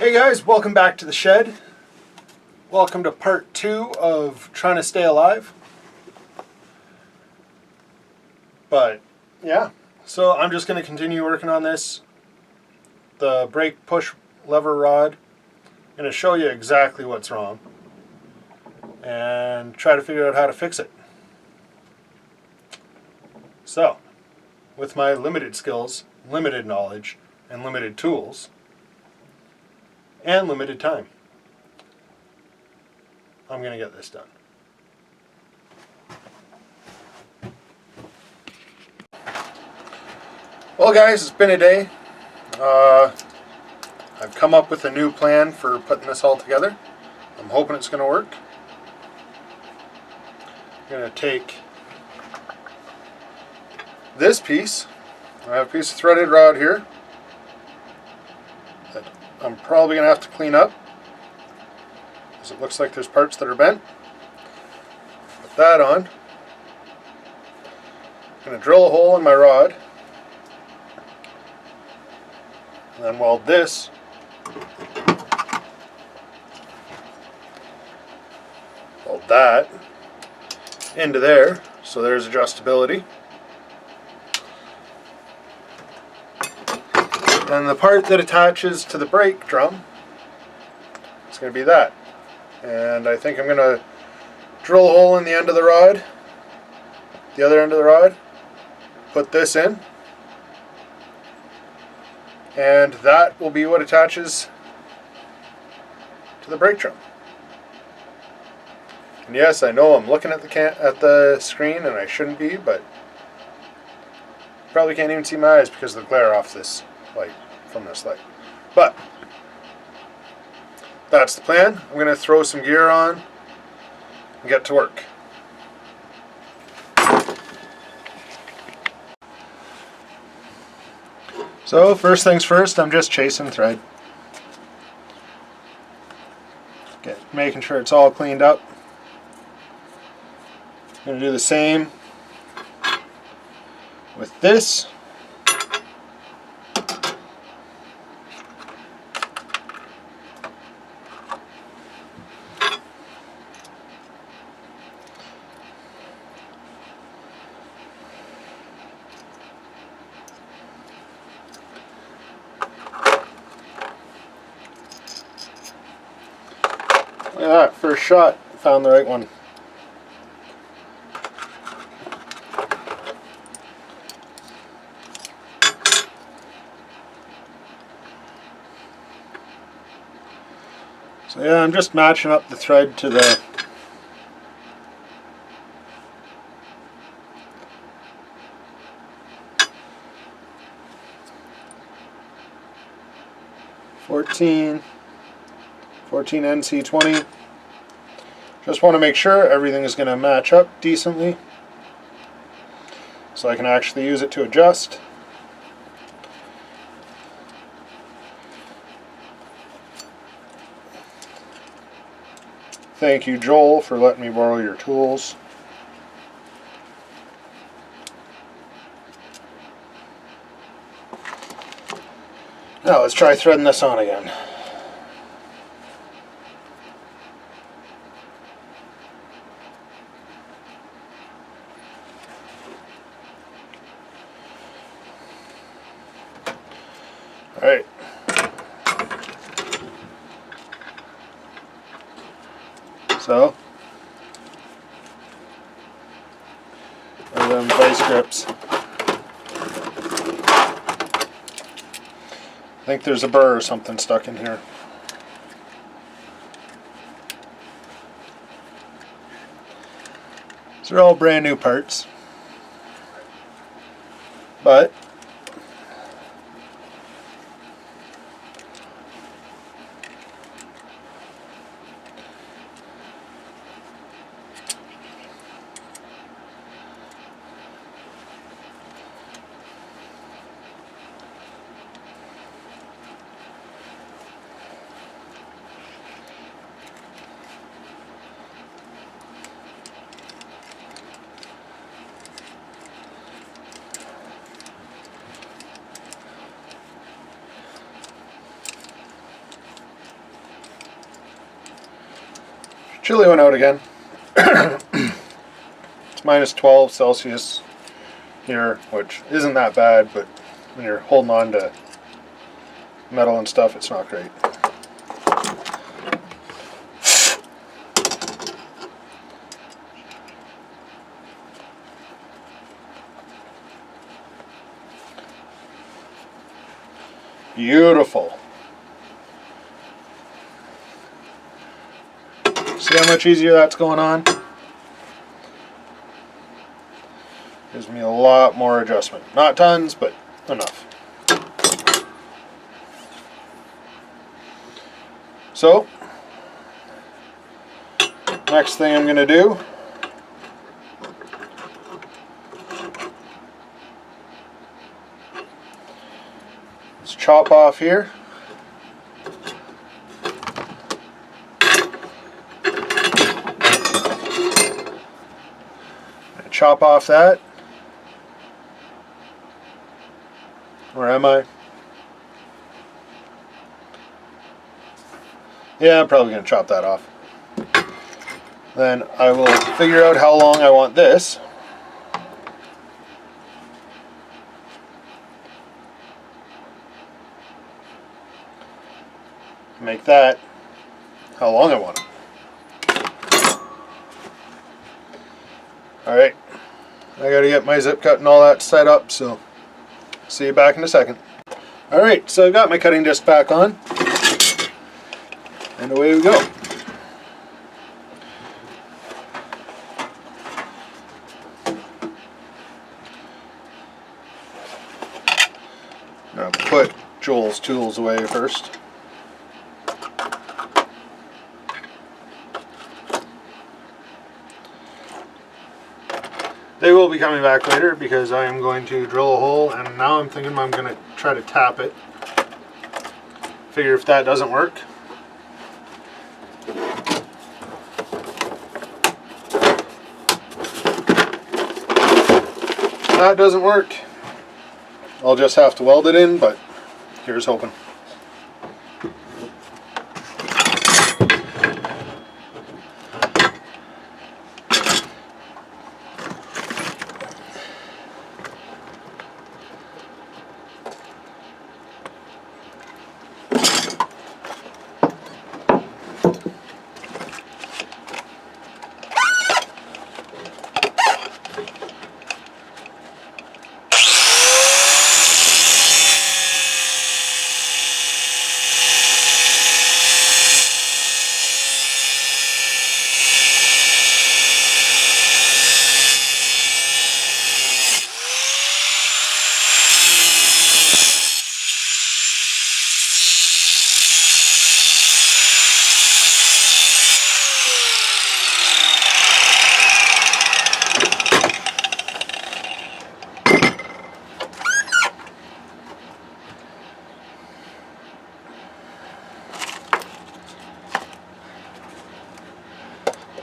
Hey guys, welcome back to the shed. Welcome to part 2 of trying to stay alive. But yeah, so I'm just going to continue working on this. The brake push lever rod. I'm going to show you exactly what's wrong and try to figure out how to fix it. So, with my limited skills, limited knowledge, and limited tools, and limited time, I'm going to get this done. Well guys, it's been a day. I've come up with a new plan for putting this all together. I'm hoping it's going to work. I'm going to take this piece. I have a piece of threaded rod here that I'm probably going to have to clean up because it looks like there's parts that are bent. Put that on. I'm going to drill a hole in my rod and then weld this that into there, so there's adjustability. And the part that attaches to the brake drum, it's going to be that. And I think I'm going to drill a hole in the end of the rod, the other end of the rod, put this in, and that will be what attaches to the brake drum. And yes, I know I'm looking at the screen and I shouldn't be, but you probably can't even see my eyes because of the glare off this light, from this light. But that's the plan. I'm going to throw some gear on and get to work. So first things first, I'm just chasing thread. Making sure it's all cleaned up. I'm going to do the same with this. Look at that, first shot, found the right one. So yeah, I'm just matching up the thread to the fourteen NC20. Just want to make sure everything is going to match up decently so I can actually use it to adjust. Thank you, Joel, for letting me borrow your tools. Now let's try threading this on again. All right. So, are them vice grips. I think there's a burr or something stuck in here. These are all brand new parts, but Chili went out again. It's minus 12 Celsius here, which isn't that bad, but when you're holding on to metal and stuff, it's not great. Beautiful. See how much easier that's going on? Gives me a lot more adjustment. Not tons, but enough. So, next thing I'm going to do is chop off here. Chop off that. Where am I? Yeah, I'm probably going to chop that off. Then I will figure out how long I want this. Make that how long I want it. Alright, I gotta get my zip cut and all that set up, so see you back in a second. Alright, so I've got my cutting disc back on, and away we go. I'm gonna put Joel's tools away first. They will be coming back later because I am going to drill a hole, and now I'm thinking I'm going to try to tap it. Figure if that doesn't work. If that doesn't work, I'll just have to weld it in, but here's hoping.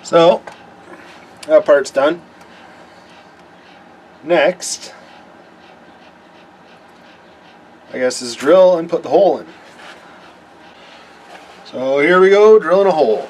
So, that part's done. Next, I guess is drill and put the hole in. So here we go, drilling a hole.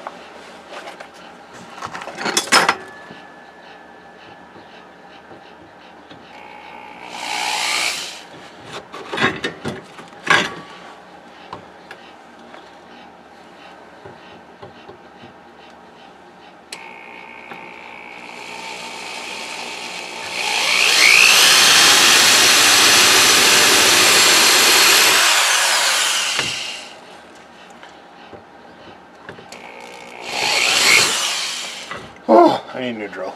Oh, I need a new drill.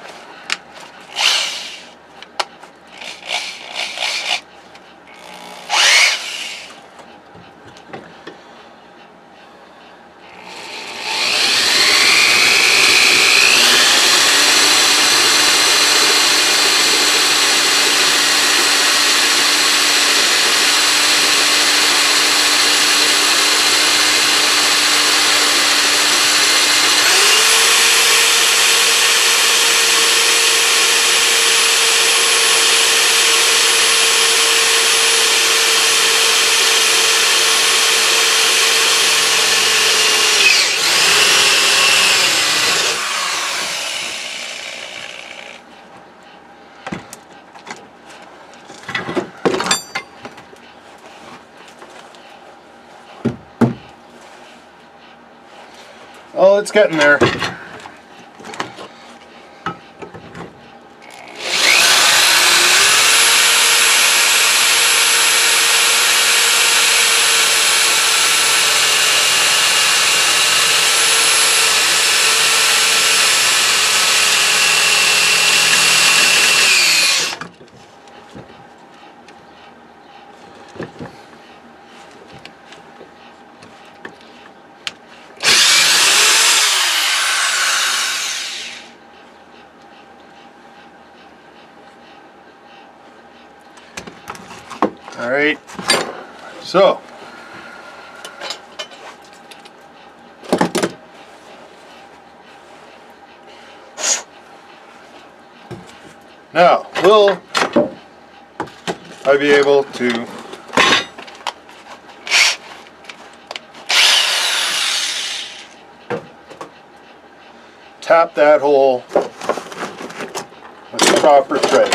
Well, it's getting there. All right, so now will I be able to tap that hole with the proper thread?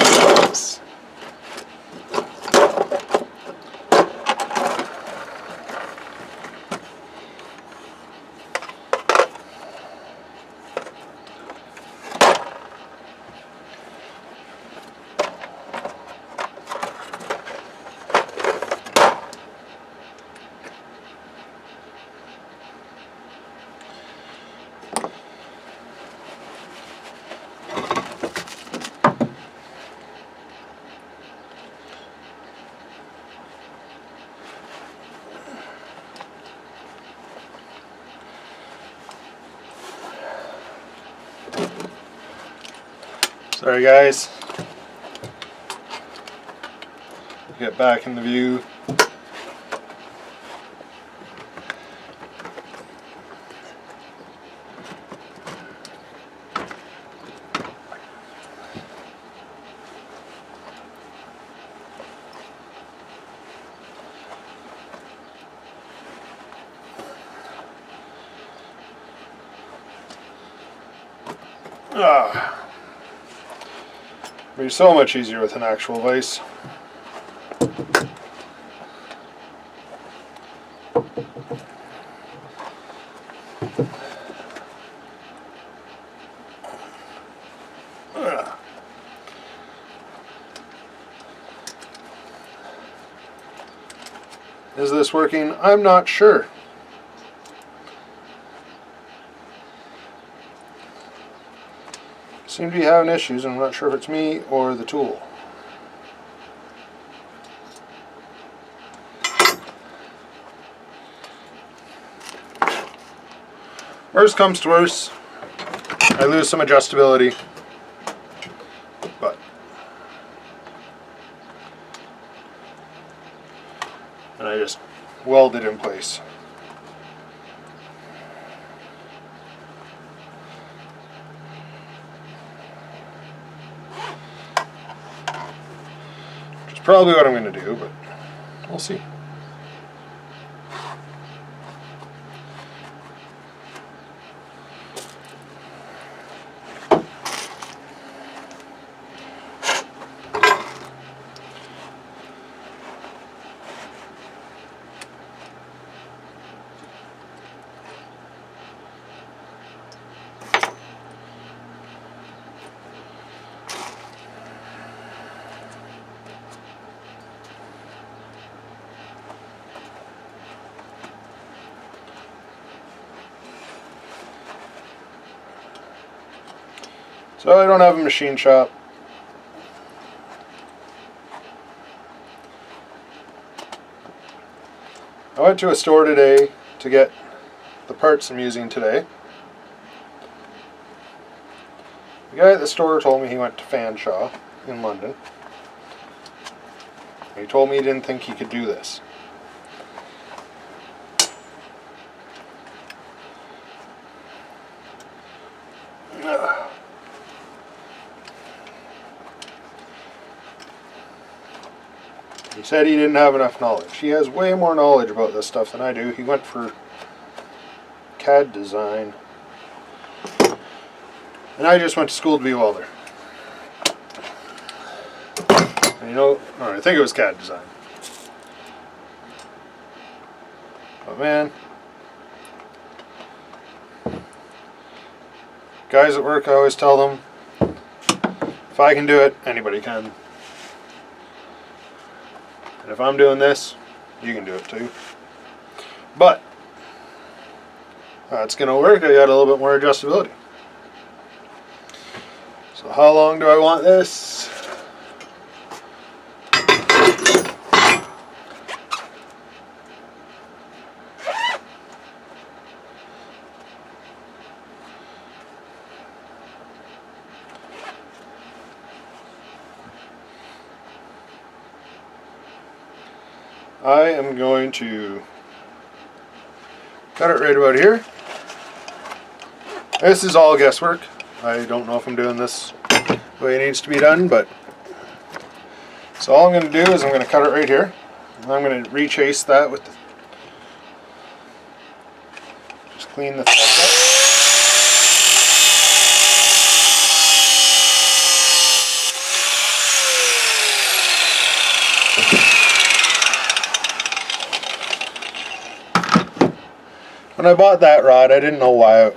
Sorry guys, get back in the view. It'd be so much easier with an actual vise. Is this working? I'm not sure. Seem to be having issues, and I'm not sure if it's me or the tool. Worst comes to worst, I lose some adjustability, but and I just weld it in place. Which is probably what I'm going to do, but we'll see. So I don't have a machine shop. I went to a store today to get the parts I'm using today. The guy at the store told me he went to Fanshawe in London. He told me he didn't think he could do this. He said he didn't have enough knowledge. He has way more knowledge about this stuff than I do. He went for CAD design. And I just went to school to be a welder. And you know, or I think it was CAD design. But man, Guys at work, I always tell them, if I can do it, anybody can. And if I'm doing this, you can do it too. But it's going to work. I got a little bit more adjustability. So how long do I want this? I am going to cut it right about here. This is all guesswork. I don't know if I'm doing this the way it needs to be done, but so all I'm going to do is I'm going to cut it right here. And I'm going to rechaste that with the, just clean the threads up. When I bought that rod, I didn't know why,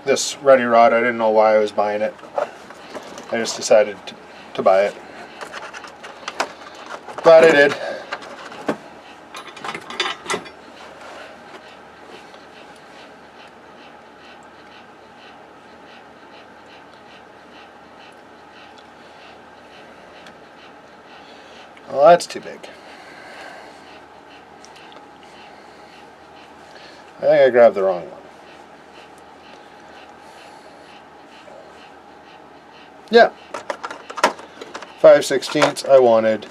this ready rod, I didn't know why I was buying it. I just decided to buy it. Glad I did. Well, that's too big. I think I grabbed the wrong one. Yeah. 5/16. I wanted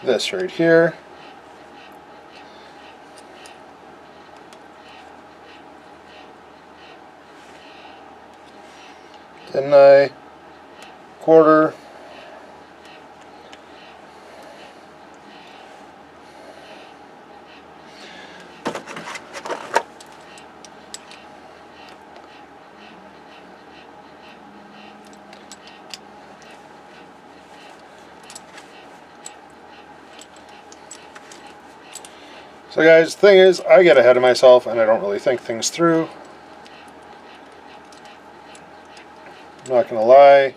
this right here. Didn't I? Quarter. So guys, the thing is, I get ahead of myself and I don't really think things through. I'm not gonna lie,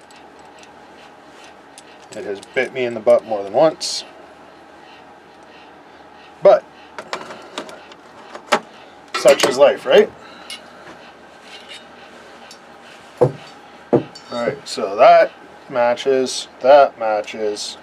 it has bit me in the butt more than once. But such is life, right? Alright, so that matches, that matches.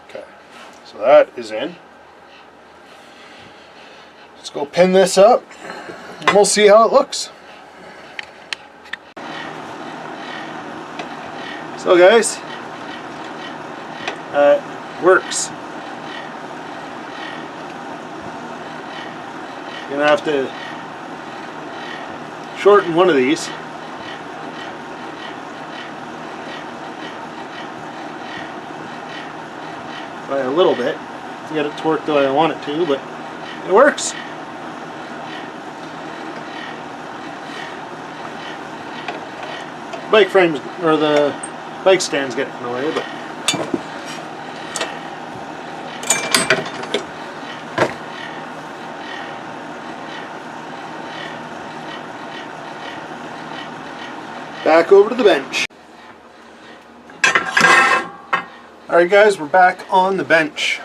Okay, so that is in. Let's go pin this up and we'll see how it looks. So guys, works. You're gonna have to shorten one of these. By a little bit to get it to work the way I want it to, but it works. Bike frames, or the bike stands get in the way, but back over to the bench. Alright guys, we're back on the bench.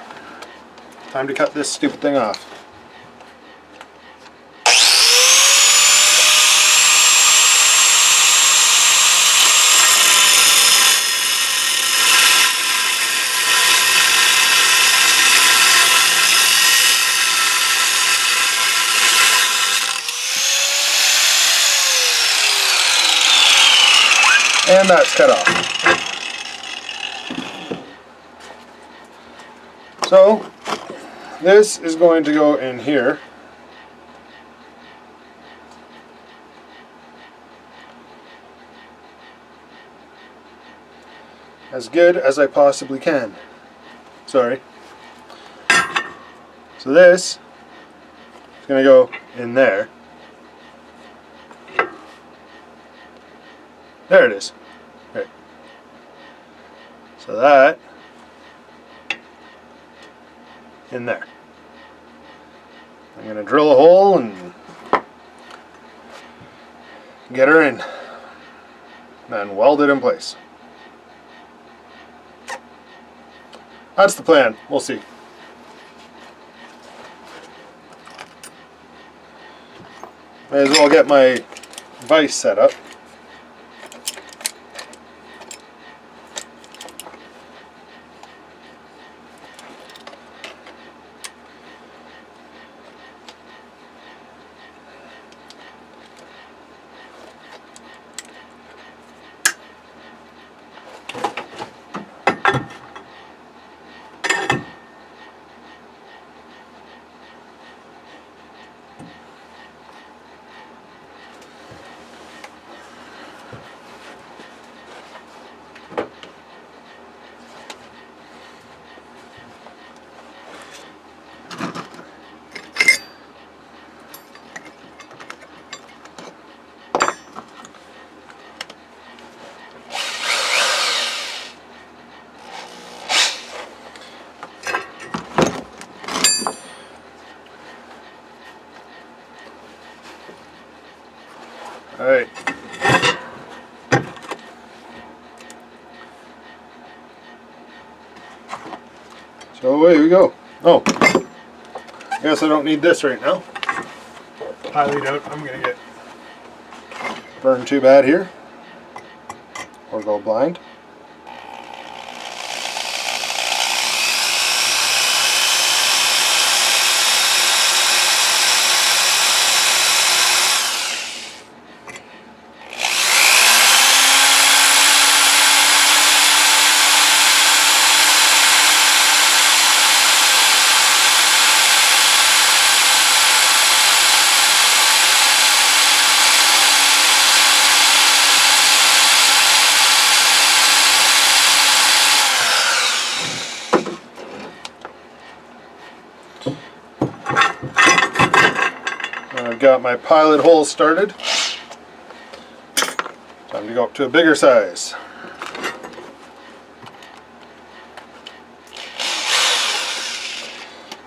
Time to cut this stupid thing off. And that's cut off. So this is going to go in here. As good as I possibly can. Sorry. So So this is going to go in there. There it is. Right. So that in there. I'm going to drill a hole and get her in and weld it in place. That's the plan. We'll see. May as well get my vise set up. Alright. So away we go. Oh, I guess I don't need this right now. Highly doubt I'm going to get burned too bad here or go blind. I've got my pilot hole started. Time to go up to a bigger size.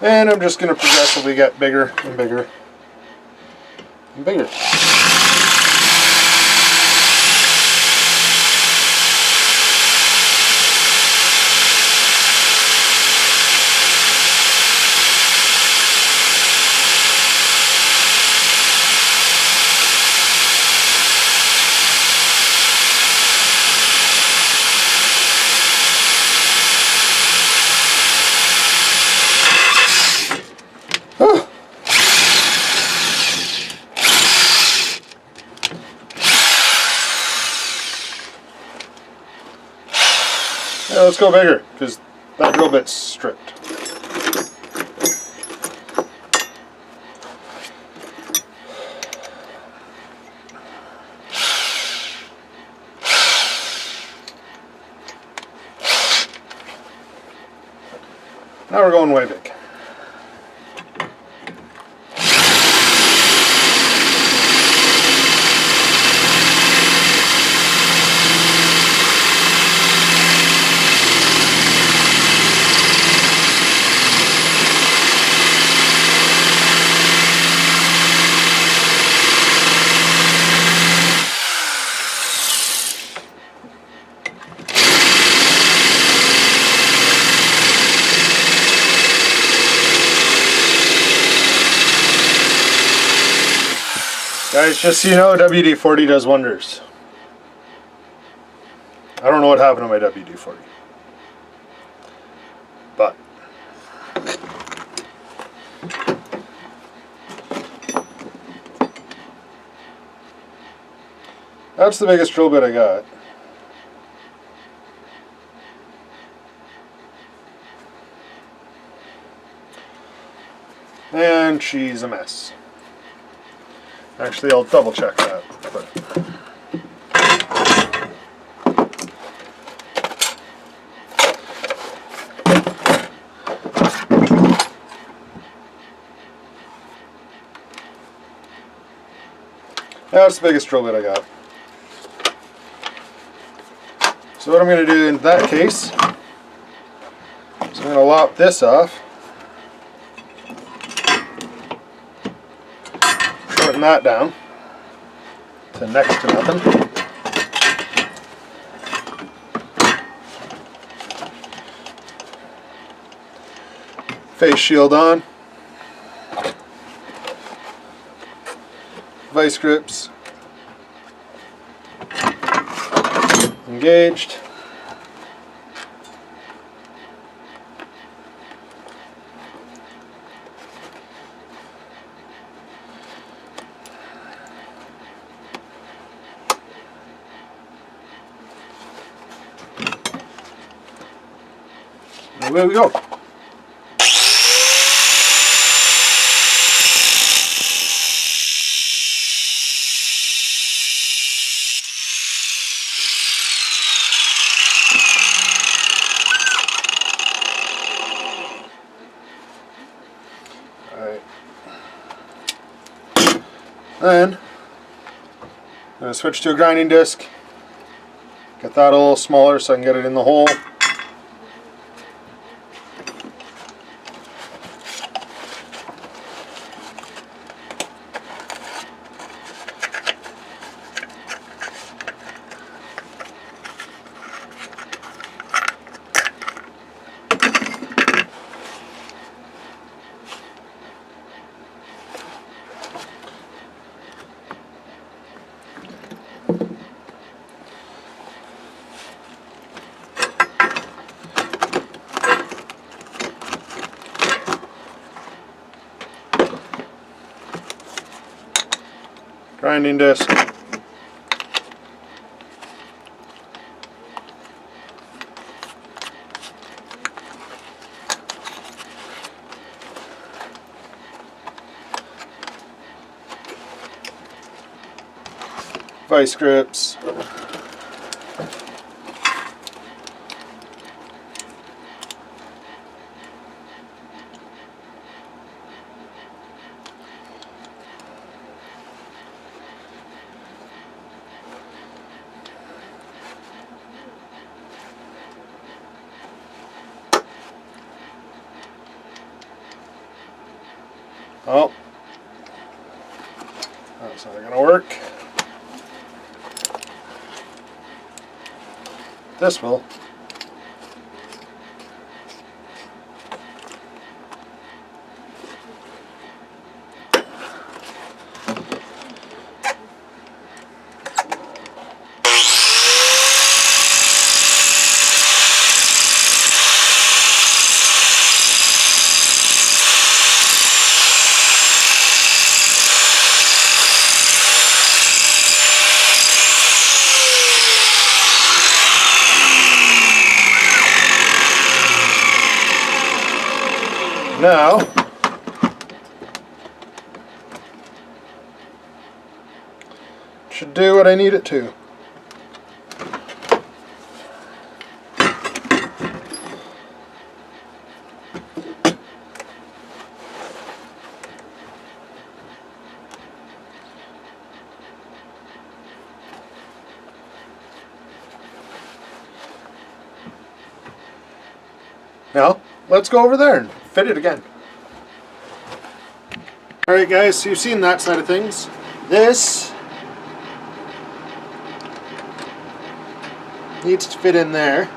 And I'm just going to progressively get bigger and bigger and bigger. Yeah, let's go bigger, because that drill bit's stripped. Now we're going way big. Guys, just so you know, WD-40 does wonders. I don't know what happened to my WD-40. But that's the biggest drill bit I got. And she's a mess. Actually, I'll double check that. But That's the biggest drill bit I got. So what I'm going to do in that case is I'm going to lop this off, shorten that down to next to nothing. Face shield on, vice grips engaged. And away we go. Alright. Then I'm going to switch to a grinding disc. Get that a little smaller so I can get it in the hole. Grinding disc. Vice grips. Oh, that's not going to work. This will. Now, should do what I need it to. Now, let's go over there and fit it again. Alright guys, so you've seen that side of things. This needs to fit in there.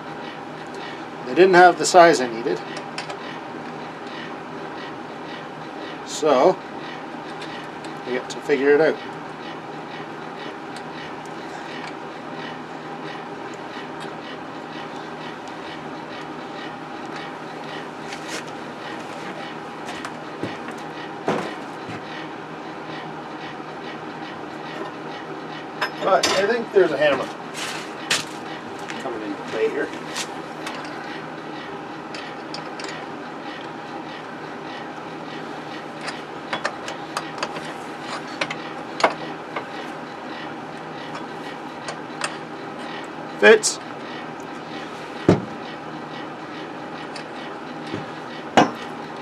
They didn't have the size I needed. So, I get to figure it out. But I think there's a hammer coming into play here. Fits.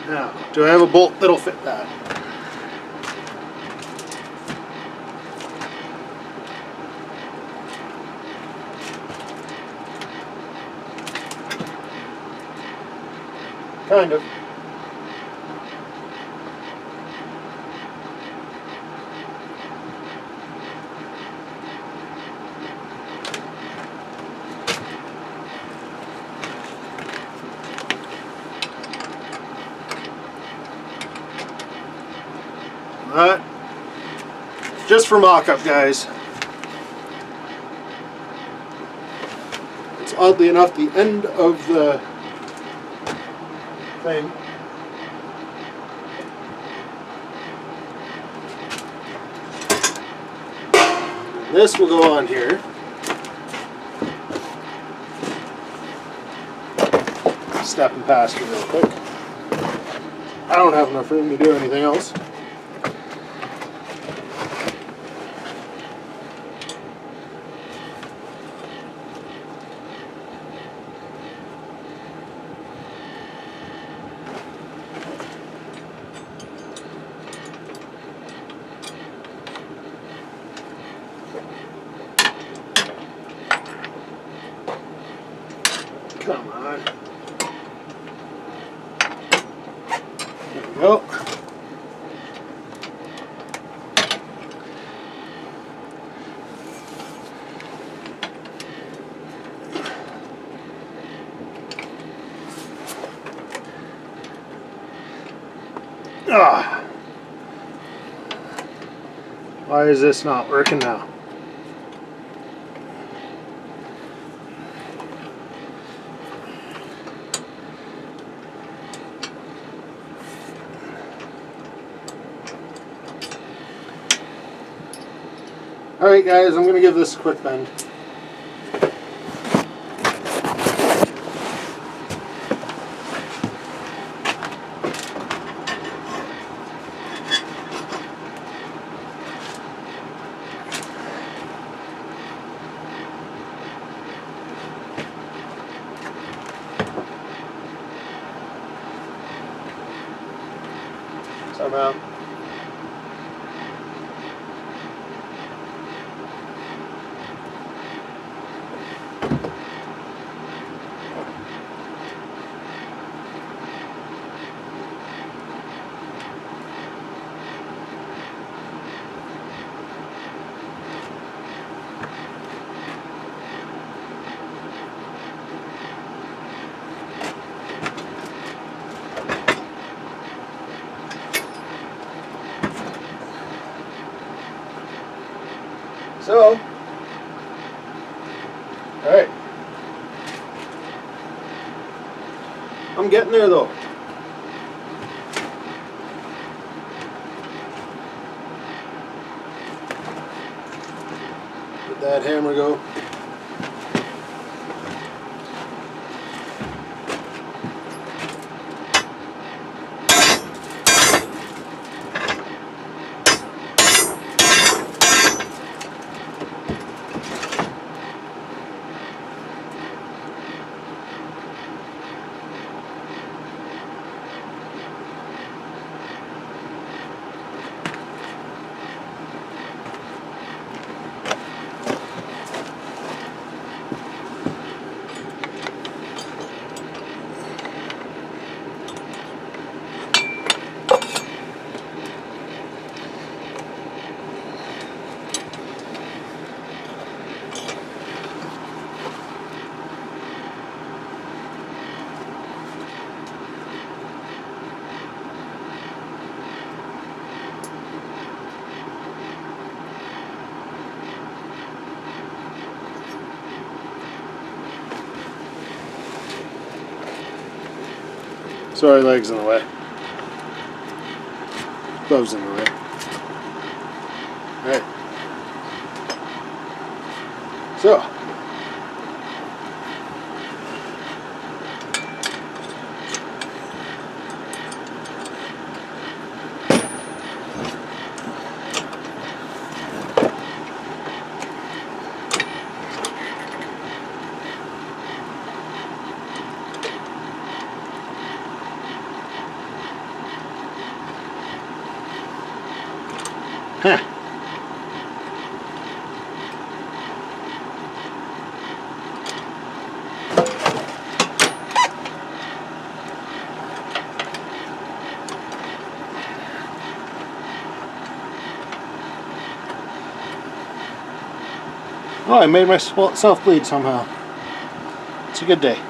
Now, do I have a bolt that'll fit that? Kind of. Alright. Just for mock-up, guys. It's oddly enough the end of the thing. And this will go on here. Stepping past it real quick. I don't have enough room to do anything else. Come on. There we go. Ah. Why is this not working now? Alright guys, I'm going to give this a quick bend. Somehow. So, alright. I'm getting there though. Let that hammer go. Sorry, legs in the way. Gloves in the way. Alright. So. Huh. Oh, I made myself bleed somehow. It's a good day.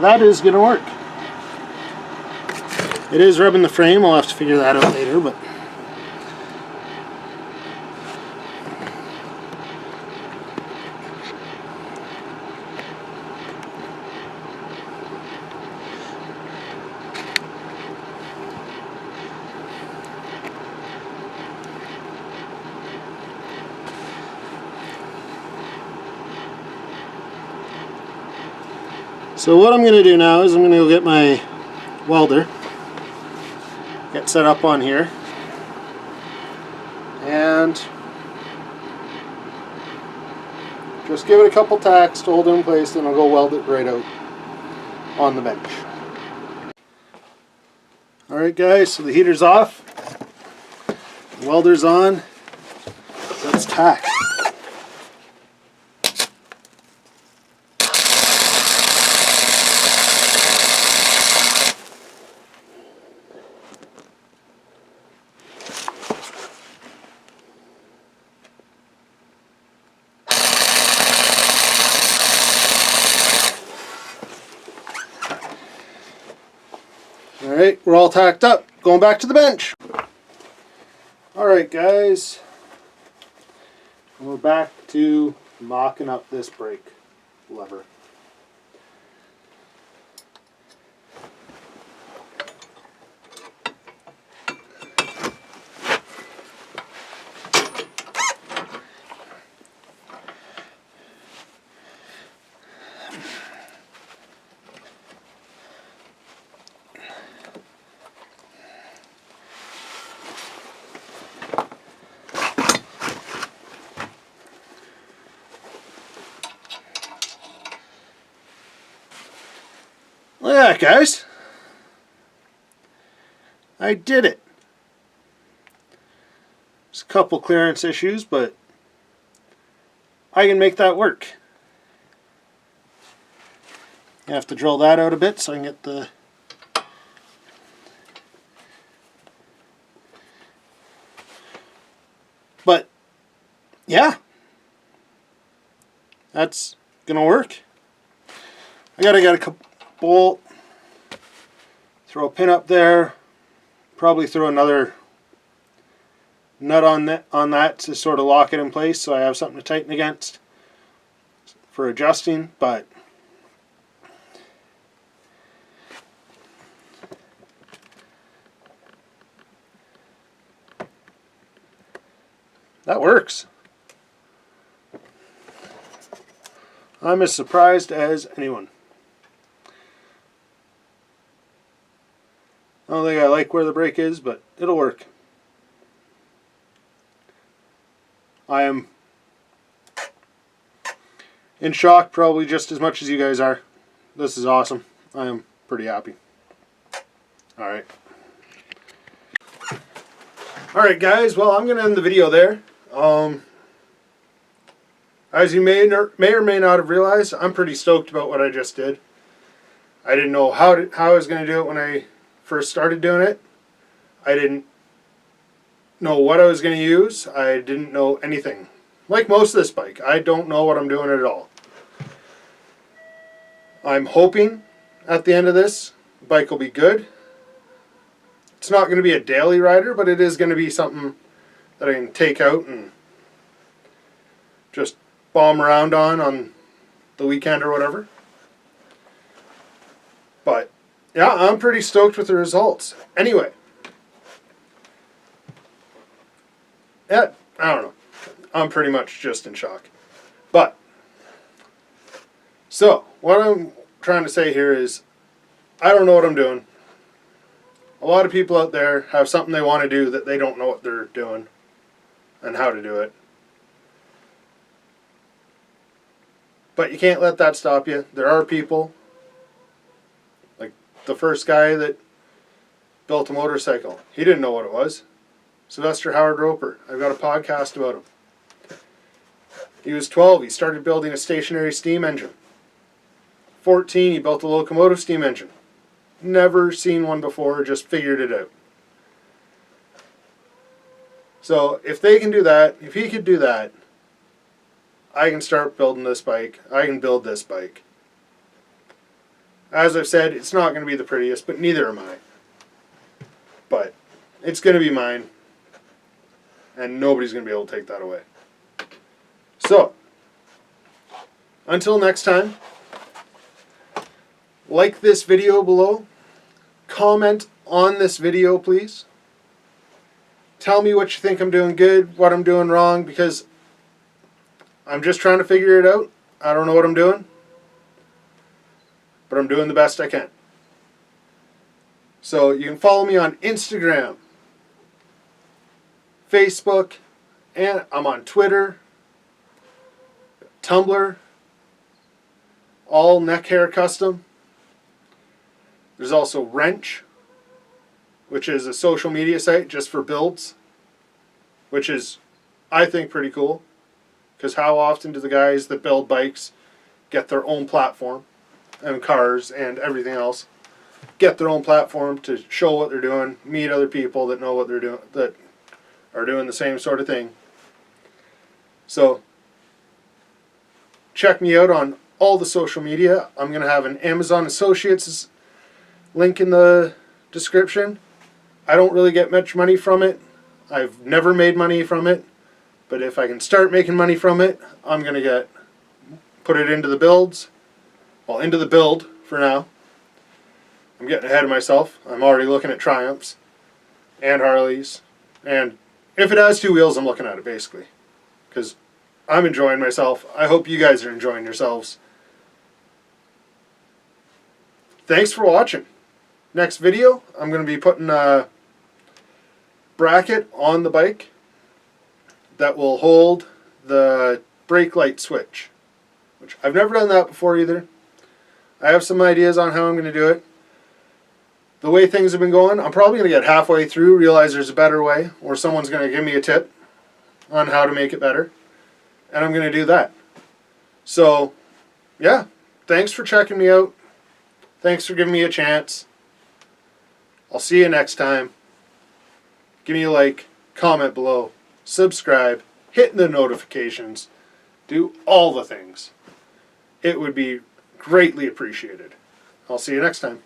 That is going to work. It is rubbing the frame. I'll have to figure that out later, but so what I'm going to do now is I'm going to go get my welder, get set up on here, and just give it a couple tacks to hold it in place, and I'll go weld it right out on the bench. Alright guys, so the heater's off, the welder's on, let's tack. Alright, we're all tacked up. Going back to the bench. Alright guys, we're back to mocking up this brake lever. Look at that, guys. I did it. There's a couple clearance issues, but I can make that work. I have to drill that out a bit so I can get the but yeah, that's gonna work. I gotta get a couple bolt, throw a pin up there, probably throw another nut on that to sort of lock it in place so I have something to tighten against for adjusting, but that works. I'm as surprised as anyone. I don't think I like where the brake is, but it'll work. I am in shock probably just as much as you guys are. This is awesome. I am pretty happy. Alright. Alright guys, well I'm going to end the video there. As you may or may not have realized, I'm pretty stoked about what I just did. I didn't know how I was going to do it when I first started doing it. I didn't know what I was going to use. I didn't know anything. Like most of this bike, I don't know what I'm doing at all. I'm hoping at the end of this, the bike will be good. It's not going to be a daily rider, but it is going to be something that I can take out and just bomb around on the weekend or whatever. But yeah, I'm pretty stoked with the results. Anyway, yeah, I don't know. I'm pretty much just in shock. But, so, what I'm trying to say here is, I don't know what I'm doing. A lot of people out there have something they want to do that they don't know what they're doing and how to do it. But you can't let that stop you. There are people, like the first guy that built a motorcycle. He didn't know what it was. Sylvester Howard Roper. I've got a podcast about him. He was 12. He started building a stationary steam engine. 14, he built a locomotive steam engine. Never seen one before, just figured it out. So if they can do that, if he could do that, I can start building this bike. I can build this bike. As I've said, it's not going to be the prettiest, but neither am I. But it's going to be mine, and nobody's going to be able to take that away. So, until next time, like this video below, comment on this video please. Tell me what you think I'm doing good, what I'm doing wrong, because I'm just trying to figure it out. I don't know what I'm doing, but I'm doing the best I can. So you can follow me on Instagram, Facebook, and I'm on Twitter, Tumblr, all neck hair custom. There's also Wrench, which is a social media site just for builds, which is, I think, pretty cool. Because how often do the guys that build bikes get their own platform, and cars and everything else, get their own platform to show what they're doing, meet other people that know what they're doing, that are doing the same sort of thing. So check me out on all the social media. I'm going to have an Amazon Associates link in the description. I don't really get much money from it. I've never made money from it. But if I can start making money from it, I'm going to put it into the builds. Well, into the build for now. I'm getting ahead of myself. I'm already looking at Triumphs and Harleys. And if it has two wheels, I'm looking at it basically. Because I'm enjoying myself. I hope you guys are enjoying yourselves. Thanks for watching. Next video, I'm going to be putting a bracket on the bike that will hold the brake light switch, which I've never done that before either. I have some ideas on how I'm going to do it. The way things have been going, I'm probably going to get halfway through, realize there's a better way, or someone's going to give me a tip on how to make it better, and I'm going to do that. So, yeah, thanks for checking me out. Thanks for giving me a chance. I'll see you next time. Give me a like, comment below, subscribe, hit the notifications, do all the things. It would be greatly appreciated. I'll see you next time.